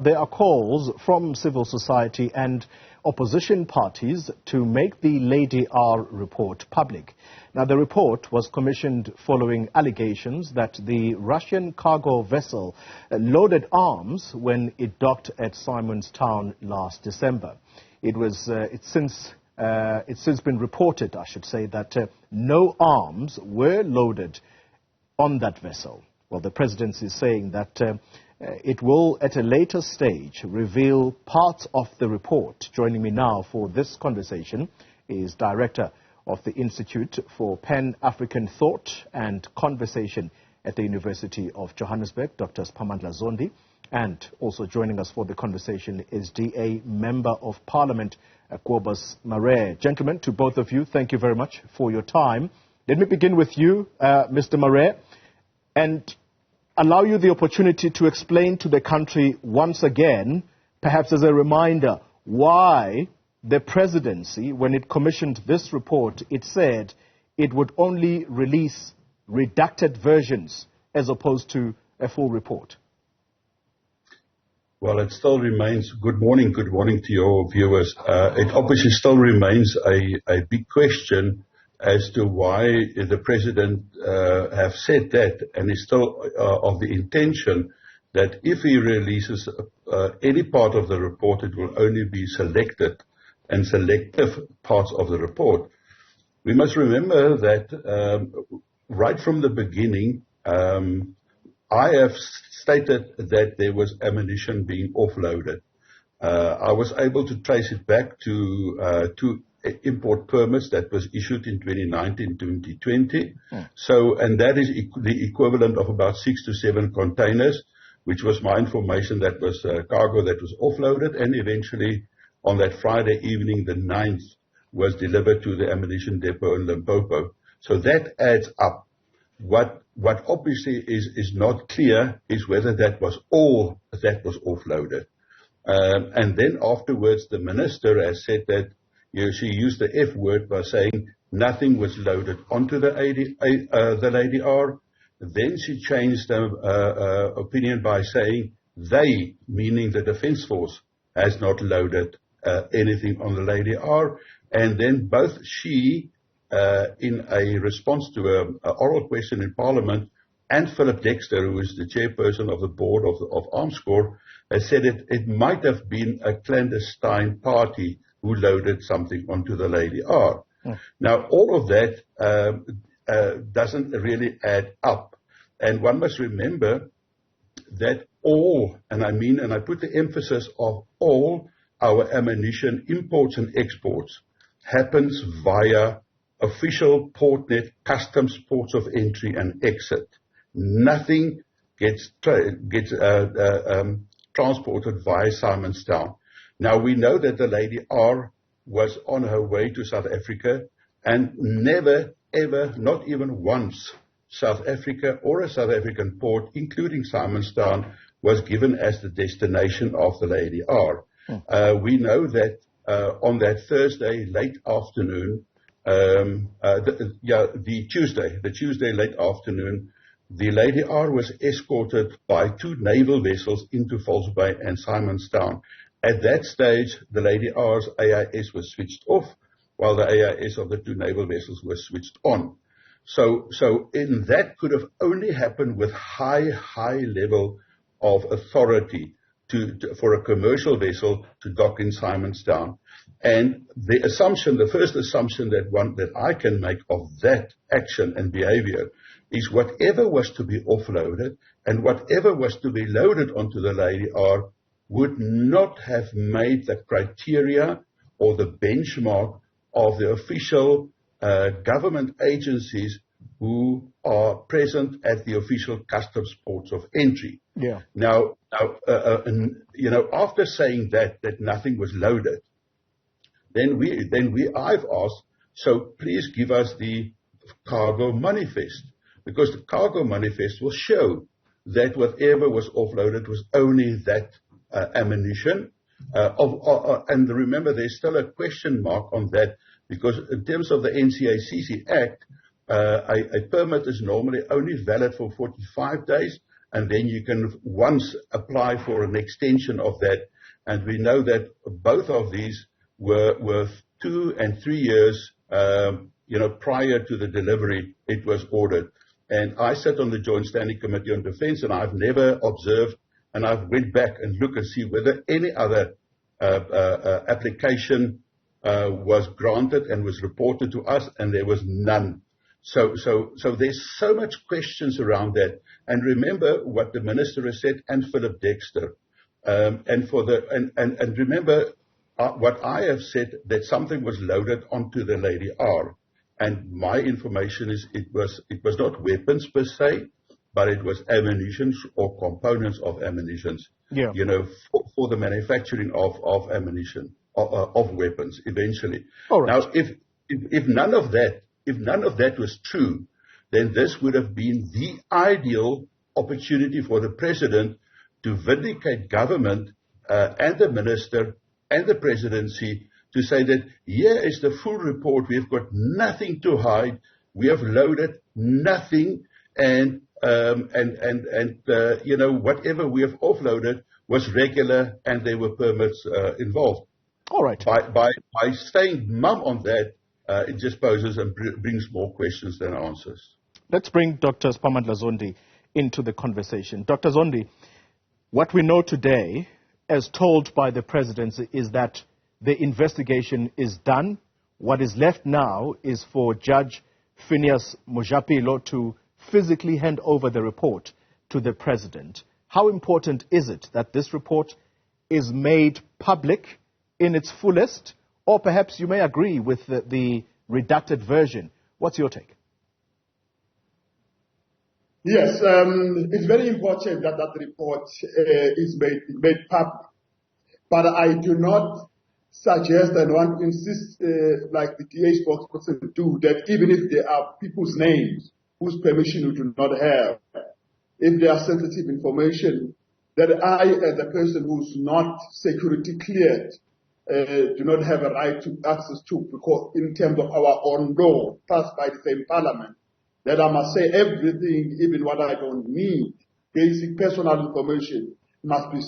There are calls from civil society and opposition parties to make the Lady R report public. Now, the report was commissioned following allegations that the Russian cargo vessel loaded arms when it docked at Simonstown last December. It's since been reported, I should say, that no arms were loaded on that vessel. Well, the Presidency is saying that it will, at a later stage, reveal parts of the report. Joining me now for this conversation is Director of the Institute for Pan-African Thought and Conversation at the University of Johannesburg, Dr. Siphamandla Zondi. And also joining us for the conversation is DA Member of Parliament, Kobus Marais. Gentlemen, to both of you, thank you very much for your time. Let me begin with you, Mr. Marais, and allow you the opportunity to explain to the country once again, perhaps as a reminder, why the Presidency, when it commissioned this report, it said it would only release redacted versions as opposed to a full report. Well, it still remains, good morning to your viewers. It obviously still remains a big question as to why the President have said that, and is still of the intention that if he releases any part of the report, it will only be selected and selective parts of the report. We must remember that right from the beginning, I have stated that there was ammunition being offloaded. I was able to trace it back to two import permits that was issued in 2019-2020. So, and that is the equivalent of about 6 to 7 containers, which was my information. That was cargo that was offloaded, and eventually on that Friday evening, the 9th, was delivered to the ammunition depot in Limpopo. So that adds up. What obviously is not clear is whether that was all that was offloaded. And then afterwards, the minister has said that she used the F word by saying nothing was loaded onto the Lady R. Then she changed the opinion by saying they, meaning the Defence Force, has not loaded anything on the Lady R. And then both she, in a response to an oral question in Parliament, and Philip Dexter, who is the chairperson of the board of Arms Corps, has said it might have been a clandestine party who loaded something onto the Lady R. Now, all of that doesn't really add up. And one must remember that all, and I put the emphasis of all our ammunition imports and exports happens via official portnet customs ports of entry and exit. Nothing gets transported via Simonstown. Now, we know that the Lady R was on her way to South Africa, and never, ever, not even once, South Africa or a South African port, including Simonstown, was given as the destination of the Lady R. We know that on that Thursday late afternoon, the Tuesday late afternoon, the Lady R was escorted by 2 naval vessels into False Bay and Simonstown. At that stage, the Lady R's AIS was switched off, while the AIS of the 2 naval vessels was switched on. So that could have only happened with high level of authority for a commercial vessel to dock in Simonstown. And the first assumption that I can make of that action and behavior is whatever was to be offloaded and whatever was to be loaded onto the Lady R would not have made the criteria or the benchmark of the official government agencies who are present at the official customs ports of entry. Yeah. Now, after saying that nothing was loaded, then I've asked, so please give us the cargo manifest, because the cargo manifest will show that whatever was offloaded was only that ammunition. And remember, there's still a question mark on that, because in terms of the NCACC Act, a permit is normally only valid for 45 days, and then you can once apply for an extension of that. And we know that both of these were 2 and 3 years, prior to the delivery, it was ordered. And I sat on the Joint Standing Committee on Defence, and I've never observed, and I've went back and looked and see whether any other application was granted and was reported to us, and there was none. So there's so much questions around that. And remember what the Minister has said, and Philip Dexter. And remember what I have said, that something was loaded onto the Lady R. And my information is it was not weapons per se, but it was ammunition or components of ammunition. Yeah. For the manufacturing of ammunition, of weapons eventually. All right. Now, if none of that was true, then this would have been the ideal opportunity for the President to vindicate government and the Minister and the Presidency, to say that here is the full report. We've got nothing to hide. We have loaded nothing, and whatever we have offloaded was regular, and there were permits involved. All right. By staying mum on that, it just poses and brings more questions than answers. Let's bring Dr. Siphamandla Zondi into the conversation. Dr. Zondi, what we know today, as told by the Presidency, is that the investigation is done. What is left now is for Judge Phineas Mojapelo to physically hand over the report to the President. How important is it that this report is made public in its fullest? Or perhaps you may agree with the redacted version. What's your take? Yes, it's very important that that report is made public. But I do not suggest and want to insist, like the DA spokesperson do, that even if there are people's names whose permission we do not have, if they are sensitive information, that I, as a person who's not security cleared, do not have a right to access to, because in terms of our own law, passed by the same parliament, that I must say everything, even what I don't need, basic personal information, must be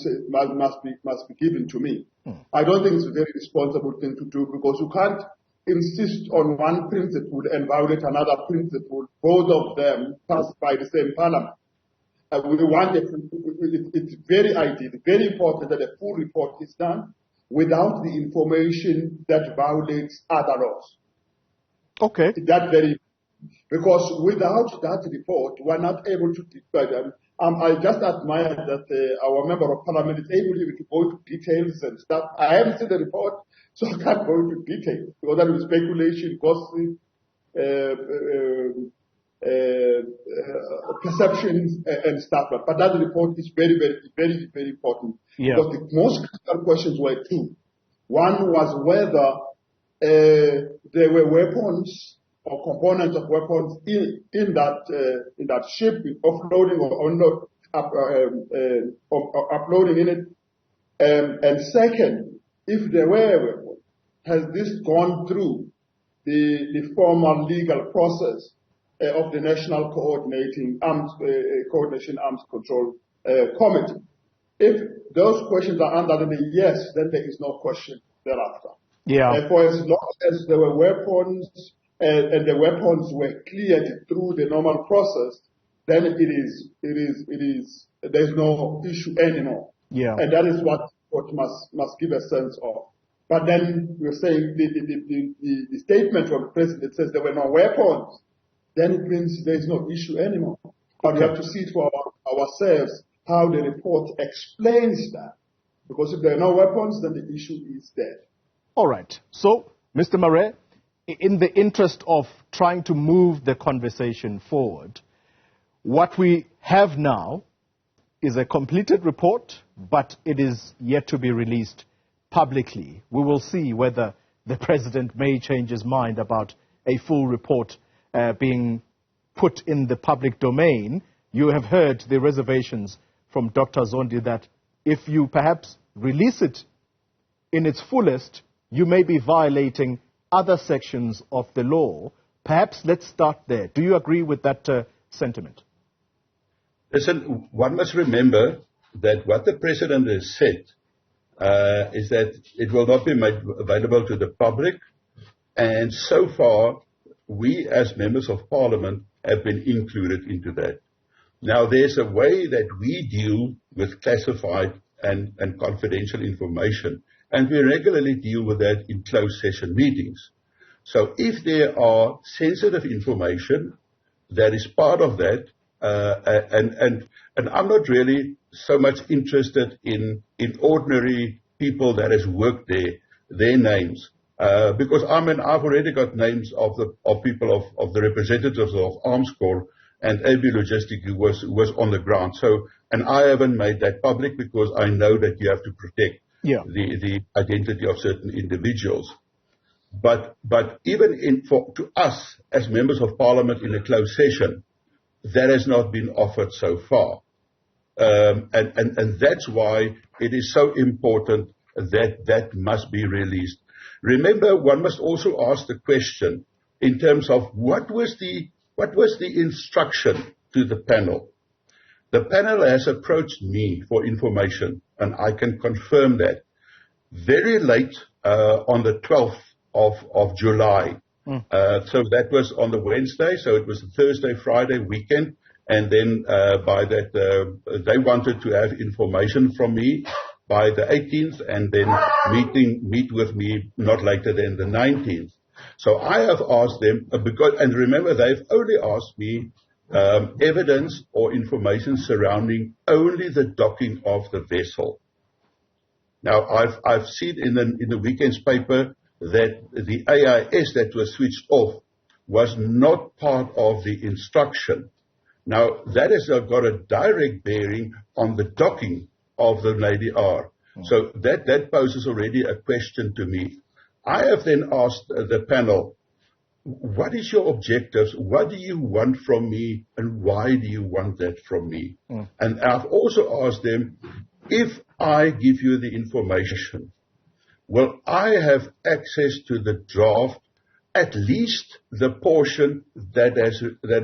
given to me. I don't think it's a very responsible thing to do, because you can't insist on one principle and violate another principle, both of them passed by the same parliament. It's very ideal, very important that a full report is done without the information that violates other laws. Okay. Because without that report, we're not able to defend. I just admire that our member of parliament is able to go into details and stuff. I haven't seen the report, so I can't go into details, because that is speculation, gossip, perceptions and stuff. But that report is very, very, very, very important. Yeah. Because the most critical questions were two. One was whether there were weapons or components of weapons in that ship, offloading or uploading in it. And second, if there were weapons, has this gone through the formal legal process of the National Coordination Arms Control Committee? If those questions are answered in a yes, then there is no question thereafter. Yeah. For as long as there were weapons and the weapons were cleared through the normal process, then there's no issue anymore. Yeah. And that is what must give a sense of. But then we're saying the statement from the President says there were no weapons, then it means there is no issue anymore. But we have to see it for ourselves, how the report explains that. Because if there are no weapons, then the issue is dead. All right. So, Mr. Marais, in the interest of trying to move the conversation forward, what we have now is a completed report, but it is yet to be released publicly. We will see whether the President may change his mind about a full report being put in the public domain. You have heard the reservations from Dr. Zondi that if you perhaps release it in its fullest, you may be violating other sections of the law. Perhaps let's start there. Do you agree with that sentiment? Listen, one must remember that what the President has said is that it will not be made available to the public. And so far, we as members of Parliament have been included into that. Now, there's a way that we deal with classified and confidential information, and we regularly deal with that in closed session meetings. So if there are sensitive information that is part of that, and I'm not really so much interested in ordinary people that has worked there, their names, because I've already got names of people of the representatives of Arms Corps and AB Logistic who was on the ground. So, and I haven't made that public because I know that you have to protect the identity of certain individuals. But even to us as members of Parliament in a closed session, that has not been offered so far. And that's why it is so important that must be released. Remember, one must also ask the question in terms of what was the instruction to the panel. The panel has approached me for information, and I can confirm that. Very late on the 12th of July. So that was on the Wednesday, so it was a Thursday, Friday weekend, and then by that they wanted to have information from me by the 18th, and then meet with me not later than the 19th. So I have asked them, and remember, they've only asked me evidence or information surrounding only the docking of the vessel. Now, I've seen in the weekend's paper that the AIS that was switched off was not part of the instruction. Now, that has got a direct bearing on the docking of the Lady R. So that poses already a question to me. I have then asked the panel, what is your objectives? What do you want from me? And why do you want that from me? And I've also asked them, if I give you the information, will I have access to the draft, at least the portion that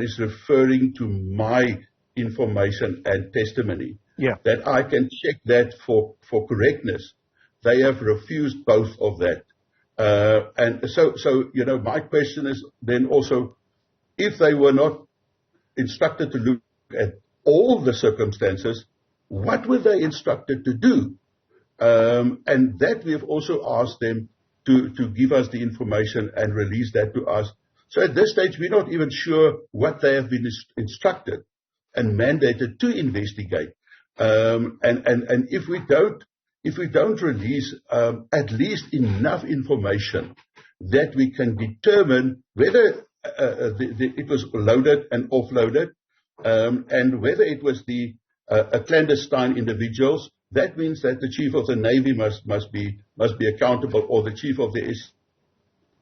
is referring to my information and testimony, that I can check that for correctness? They have refused both of that. And so, my question is then also, if they were not instructed to look at all the circumstances, what were they instructed to do? And that we have also asked them to give us the information and release that to us. So at this stage, we're not even sure what they have been instructed and mandated to investigate. And if we don't release at least enough information that we can determine whether it was loaded and offloaded, and whether it was the clandestine individuals, that means that the Chief of the Navy must be accountable, or the Chief of the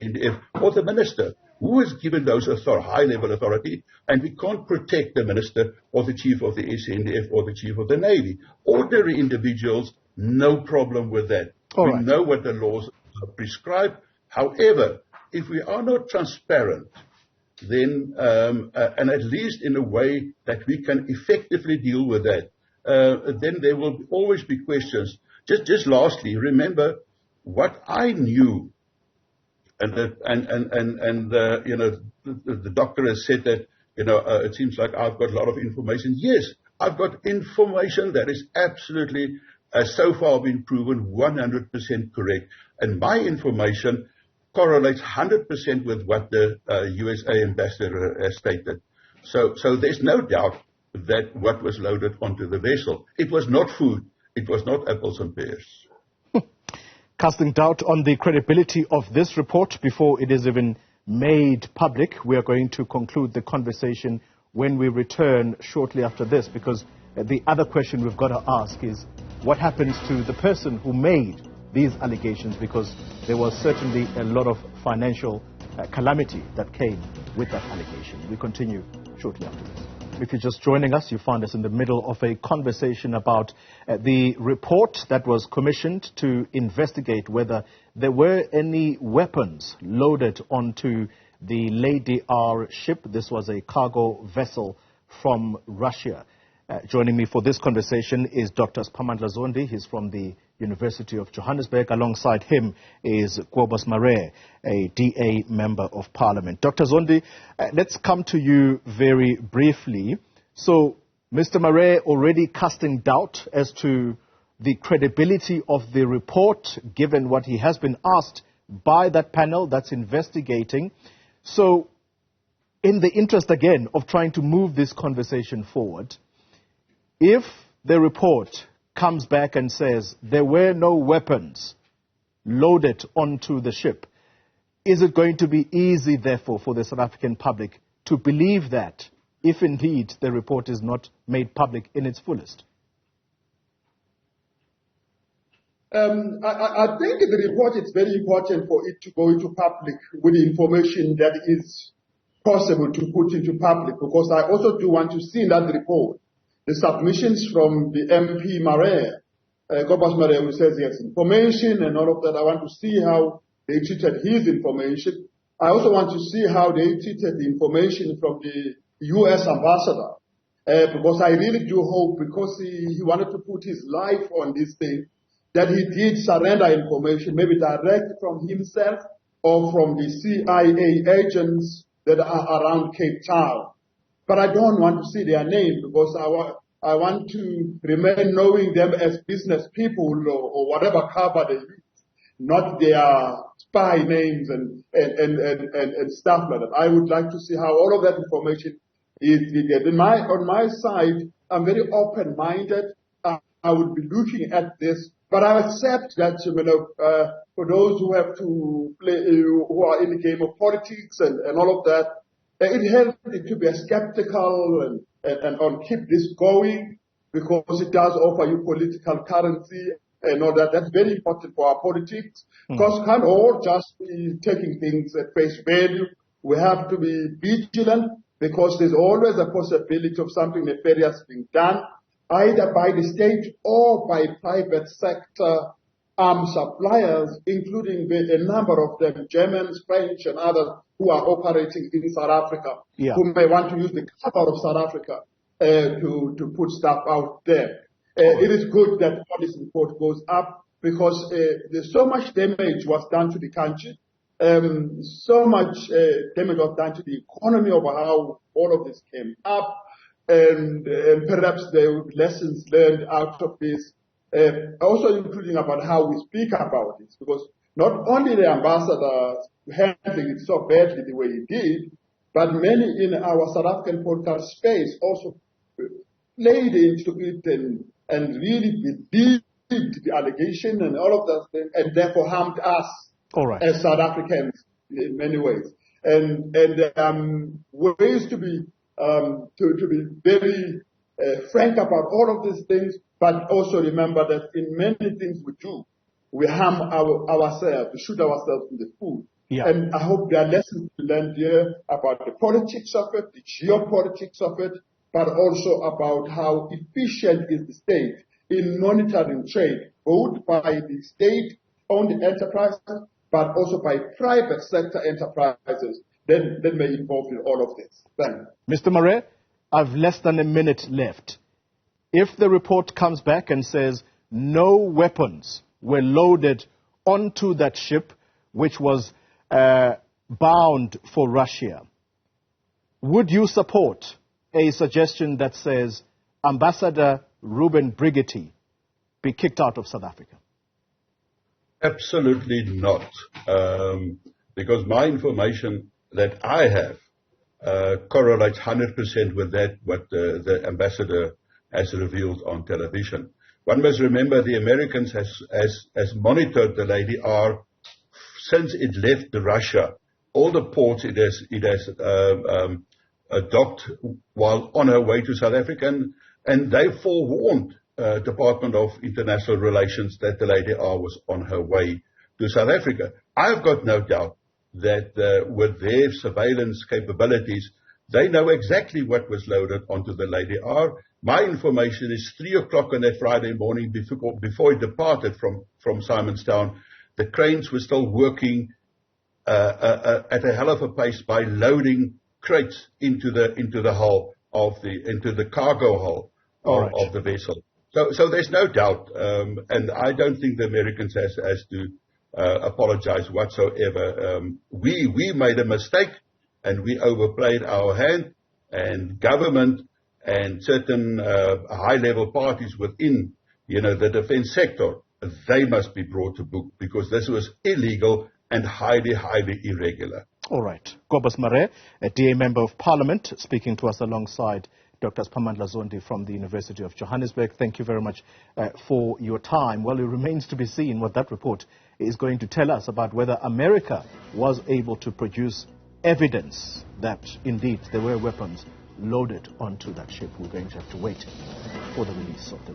SNDF, or the Minister, who is given those high-level authority, and we can't protect the Minister or the Chief of the SNDF or the Chief of the Navy. Ordinary individuals, no problem with that. We know what the laws prescribe. However, if we are not transparent, then, and at least in a way that we can effectively deal with that, then there will always be questions. Just lastly, remember what I knew, and the doctor has said that it seems like I've got a lot of information. Yes, I've got information that is absolutely so far been proven 100% correct, and my information correlates 100% with what the USA ambassador has stated. So there's no doubt that what was loaded onto the vessel, it was not food, it was not apples and pears. Casting doubt on the credibility of this report before it is even made public, we are going to conclude the conversation when we return shortly after this, because the other question we've got to ask is what happens to the person who made these allegations, because there was certainly a lot of financial calamity that came with that allegation. We continue shortly after this. If you're just joining us, you find us in the middle of a conversation about the report that was commissioned to investigate whether there were any weapons loaded onto the Lady R ship. This was a cargo vessel from Russia. Joining me for this conversation is Dr. Siphamandla Zondi. He's from the University of Johannesburg. Alongside him is Kobus Marais, a DA Member of Parliament. Dr. Zondi, let's come to you very briefly. So, Mr. Marais already casting doubt as to the credibility of the report, given what he has been asked by that panel that's investigating. So, in the interest, again, of trying to move this conversation forward, if the report comes back and says there were no weapons loaded onto the ship, is it going to be easy, therefore, for the South African public to believe that, if indeed the report is not made public in its fullest? I think the report is very important for it to go into public with the information that is possible to put into public, because I also do want to see in that report the submissions from the MP Marais, Kobus Marais, who says he has information and all of that. I want to see how they treated his information. I also want to see how they treated the information from the U.S. ambassador, because I really do hope, because he wanted to put his life on this thing, that he did surrender information, maybe direct from himself or from the CIA agents that are around Cape Town. But I don't want to see their name, because I want to remain knowing them as business people or whatever cover they use, not their spy names and stuff like that. I would like to see how all of that information is get. On my side, I'm very open-minded. I would be looking at this, but I accept that, for those who have to play, who are in the game of politics and all of that, it helps to be skeptical and keep this going, because it does offer you political currency and all that. That's very important for our politics, because we can't all just be taking things at face value. We have to be vigilant, because there's always a possibility of something nefarious being done, either by the state or by private sector arms suppliers, including a number of them, Germans, French, and others, who are operating in South Africa, who may want to use the cover of South Africa to put stuff out there. It is good that all this report goes up, because there's so much damage was done to the country, so much damage was done to the economy of how all of this came up, and perhaps there will be lessons learned out of this, also including about how we speak about this, because not only the ambassador handling it so badly the way he did, but many in our South African political space also played into it and really believed the allegation and all of that thing, and therefore harmed us as South Africans in many ways. And ways to be very frank about all of these things, but also remember that in many things we do, we harm ourselves, we shoot ourselves in the foot. And I hope there are lessons to learn here about the politics of it, the geopolitics of it, but also about how efficient is the state in monitoring trade, both by the state-owned enterprises, but also by private sector enterprises that may involve in all of this. Thank you. Mr. Marais, I've less than a minute left. If the report comes back and says no weapons were loaded onto that ship, which was bound for Russia, would you support a suggestion that says Ambassador Ruben Brigitte be kicked out of South Africa? Absolutely not, because my information that I have correlates 100% with that what the ambassador has revealed on television. One must remember the Americans has monitored the Lady R since it left Russia. All the ports it has docked while on her way to South Africa, and they forewarned Department of International Relations that the Lady R was on her way to South Africa. I've got no doubt that with their surveillance capabilities, they know exactly what was loaded onto the Lady R. My information is 3 o'clock on that Friday morning before it departed from Simonstown. The cranes were still working at a hell of a pace by loading crates into the hull into the cargo hull of the vessel. So there's no doubt, and I don't think the Americans has to apologize whatsoever. We made a mistake, and we overplayed our hand, and government and certain high-level parties within, the defense sector, they must be brought to book, because this was illegal and highly, highly irregular. All right. Kobus Marais, a DA Member of Parliament, speaking to us alongside Dr. Siphamandla Zondi from the University of Johannesburg. Thank you very much for your time. Well, it remains to be seen what that report is going to tell us about whether America was able to produce evidence that indeed there were weapons loaded onto that ship. We're going to have to wait for the release of them.